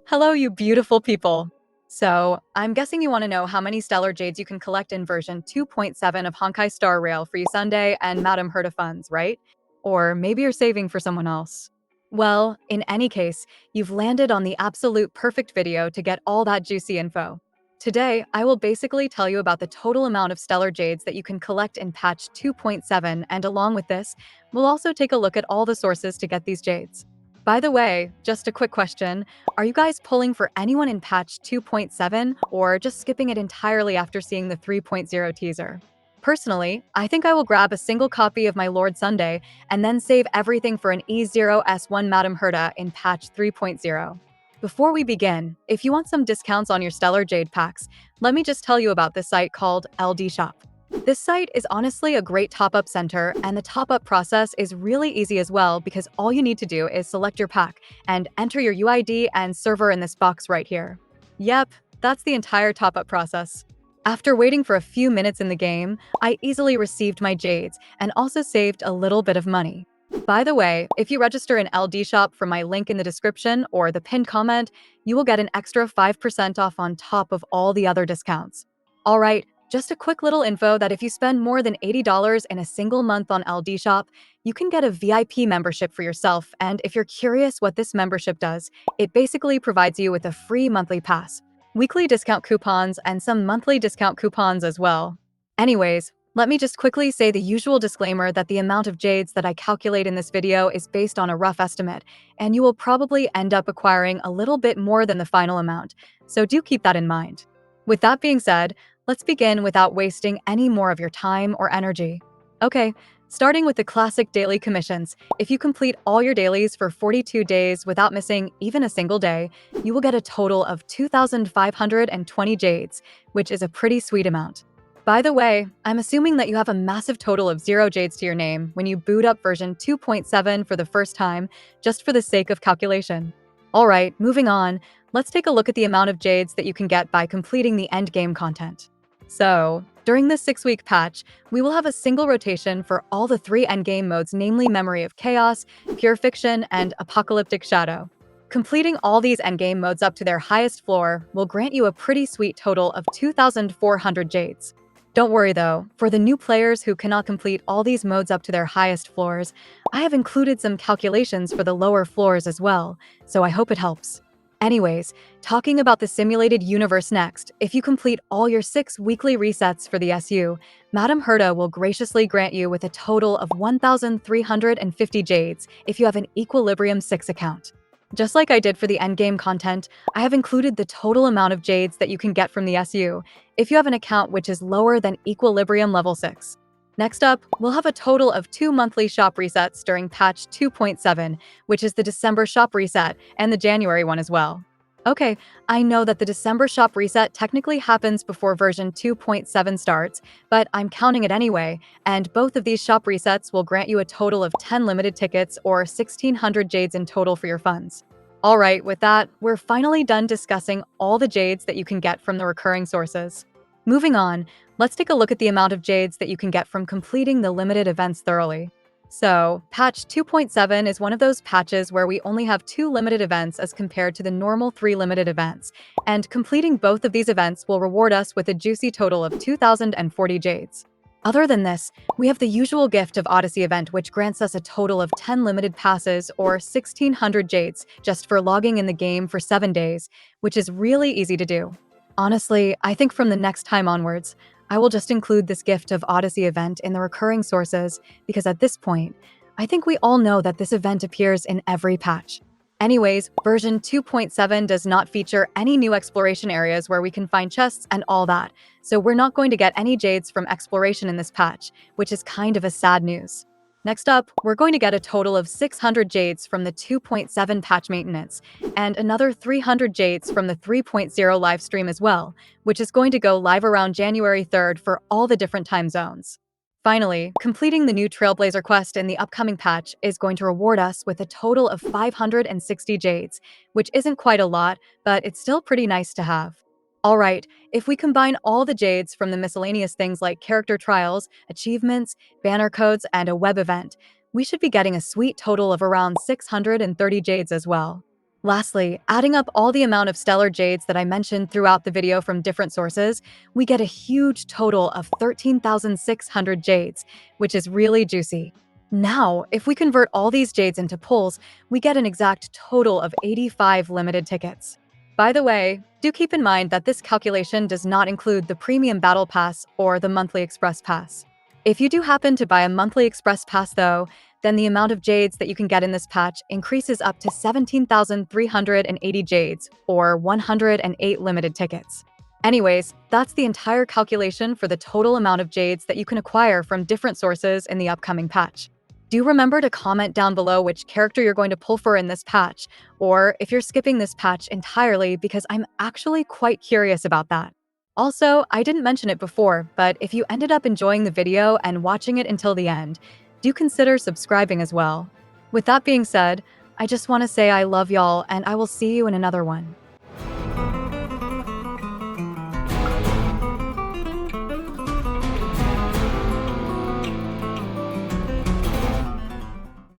Hello, you beautiful people. So, I'm guessing you want to know how many stellar jades you can collect in version 2.7 of Honkai Star Rail for you Sunday and Madame Herta funds, right? Or maybe you're saving for someone else. Well, in any case, you've landed on the absolute perfect video to get all that juicy info. Today, I will basically tell you about the total amount of stellar jades that you can collect in patch 2.7, and along with this, we'll also take a look at all the sources to get these jades. By the way, just a quick question. Are you guys pulling for anyone in patch 2.7 or just skipping it entirely after seeing the 3.0 teaser? Personally, I think I will grab a single copy of my Lord Sunday and then save everything for an E0S1 Madame Herta in patch 3.0. Before we begin, if you want some discounts on your Stellar Jade packs, let me just tell you about this site called LD Shop. This site is honestly a great top-up center, and the top-up process is really easy as well because all you need to do is select your pack and enter your UID and server in this box right here. Yep, that's the entire top-up process. After waiting for a few minutes in the game, I easily received my jades and also saved a little bit of money. By the way, if you register in LD Shop from my link in the description or the pinned comment, you will get an extra 5% off on top of all the other discounts. Alright, just a quick little info that if you spend more than $80 in a single month on LD Shop, you can get a VIP membership for yourself, and if you're curious what this membership does, it basically provides you with a free monthly pass, weekly discount coupons, and some monthly discount coupons as well. Anyways, let me just quickly say the usual disclaimer that the amount of jades that I calculate in this video is based on a rough estimate, and you will probably end up acquiring a little bit more than the final amount, so do keep that in mind. With that being said, let's begin without wasting any more of your time or energy. Okay, starting with the classic daily commissions. If you complete all your dailies for 42 days without missing even a single day, you will get a total of 2,520 jades, which is a pretty sweet amount. By the way, I'm assuming that you have a massive total of 0 jades to your name when you boot up version 2.7 for the first time, just for the sake of calculation. Alright, moving on, let's take a look at the amount of jades that you can get by completing the endgame content. So, during this 6-week patch, we will have a single rotation for all the 3 endgame modes, namely Memory of Chaos, Pure Fiction, and Apocalyptic Shadow. Completing all these endgame modes up to their highest floor will grant you a pretty sweet total of 2,400 jades. Don't worry though, for the new players who cannot complete all these modes up to their highest floors, I have included some calculations for the lower floors as well, so I hope it helps. Anyways, talking about the simulated universe next, if you complete all your 6 weekly resets for the SU, Madame Herta will graciously grant you with a total of 1,350 jades if you have an Equilibrium 6 account. Just like I did for the endgame content, I have included the total amount of jades that you can get from the SU if you have an account which is lower than Equilibrium level 6. Next up, we'll have a total of 2 monthly shop resets during patch 2.7, which is the December shop reset, and the January one as well. Okay, I know that the December shop reset technically happens before version 2.7 starts, but I'm counting it anyway, and both of these shop resets will grant you a total of 10 limited tickets or 1,600 jades in total for your funds. Alright, with that, we're finally done discussing all the jades that you can get from the recurring sources. Moving on, let's take a look at the amount of jades that you can get from completing the limited events thoroughly. So, patch 2.7 is one of those patches where we only have 2 limited events as compared to the normal 3 limited events, and completing both of these events will reward us with a juicy total of 2,040 jades. Other than this, we have the usual gift of Odyssey event, which grants us a total of 10 limited passes or 1,600 jades just for logging in the game for 7 days, which is really easy to do. Honestly, I think from the next time onwards, I will just include this gift of Odyssey event in the recurring sources because at this point, I think we all know that this event appears in every patch. Anyways, version 2.7 does not feature any new exploration areas where we can find chests and all that, so we're not going to get any jades from exploration in this patch, which is kind of a sad news. Next up, we're going to get a total of 600 jades from the 2.7 patch maintenance, and another 300 jades from the 3.0 livestream as well, which is going to go live around January 3rd for all the different time zones. Finally, completing the new Trailblazer quest in the upcoming patch is going to reward us with a total of 560 jades, which isn't quite a lot, but it's still pretty nice to have. Alright, if we combine all the jades from the miscellaneous things like character trials, achievements, banner codes, and a web event, we should be getting a sweet total of around 630 jades as well. Lastly, adding up all the amount of stellar jades that I mentioned throughout the video from different sources, we get a huge total of 13,600 jades, which is really juicy. Now, if we convert all these jades into pulls, we get an exact total of 85 limited tickets. By the way, do keep in mind that this calculation does not include the Premium Battle Pass or the Monthly Express Pass. If you do happen to buy a Monthly Express Pass though, then the amount of jades that you can get in this patch increases up to 17,380 jades, or 108 limited tickets. Anyways, that's the entire calculation for the total amount of jades that you can acquire from different sources in the upcoming patch. Do remember to comment down below which character you're going to pull for in this patch, or if you're skipping this patch entirely, because I'm actually quite curious about that. Also, I didn't mention it before, but if you ended up enjoying the video and watching it until the end, do consider subscribing as well. With that being said, I just want to say I love y'all, and I will see you in another one.